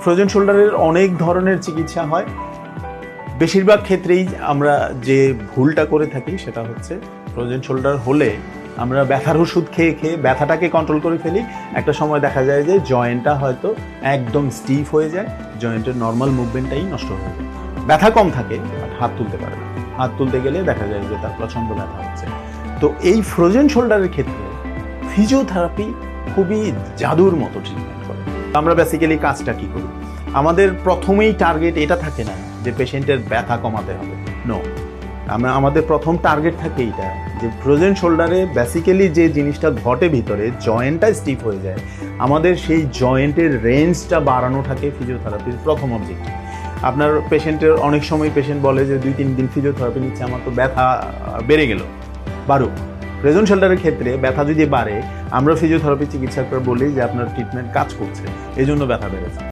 Frozen শোল্ডারের অনেক ধরনের চিকিৎসা হয়। বেশিরভাগ ক্ষেত্রেই আমরা যে ভুলটা করে থাকি সেটা হচ্ছে ফ্রোজেন শোল্ডার হলে আমরা ব্যথার ওষুধ খেয়ে খেয়ে ব্যথাটাকে কন্ট্রোল করে ফেলি। একটা সময় দেখা যায় যে জয়েন্টটা হয়তো একদম স্টিফ হয়ে যায়, জয়েন্টের নর্মাল মুভমেন্টটাই নষ্ট হয়ে যায়। ব্যথা কম থাকে, হাত তুলতে পারে না। হাত তুলতে গেলে দেখা যায় যে তার প্রচণ্ড ব্যথা হচ্ছে। তো এই ফ্রোজেন শোল্ডারের ক্ষেত্রে ফিজিওথেরাপি খুবই জাদুর মতো ট্রিটমেন্ট করে। আমরা বেসিক্যালি কাজটা কি করি, আমাদের প্রথমেই টার্গেট এটা থাকে না যে পেশেন্টের ব্যথা কমাতে হবে, নো। আমাদের প্রথম টার্গেট থাকে এইটা যে ফ্রোজেন শোল্ডারে বেসিক্যালি যে জিনিসটা ঘটে ভিতরে, জয়েন্টটা স্টিফ হয়ে যায়, আমাদের সেই জয়েন্টের রেঞ্জটা বাড়ানো থাকে ফিজিওথেরাপির প্রথম অবজেক্টিভ। আপনার পেশেন্টের অনেক সময় পেশেন্ট বলে যে 2-3 দিন ফিজিওথেরাপি নিচ্ছে, আমার তো ব্যথা বেড়ে গেল। বাড়ুক। ফ্রোজেন শোল্ডারের ক্ষেত্রে ব্যথা যদি বাড়ে, আমরা ফিজিওথেরাপি চিকিৎসকরা বলি যে আপনার ট্রিটমেন্ট কাজ করছে, এই জন্য ব্যথা বেড়েছে।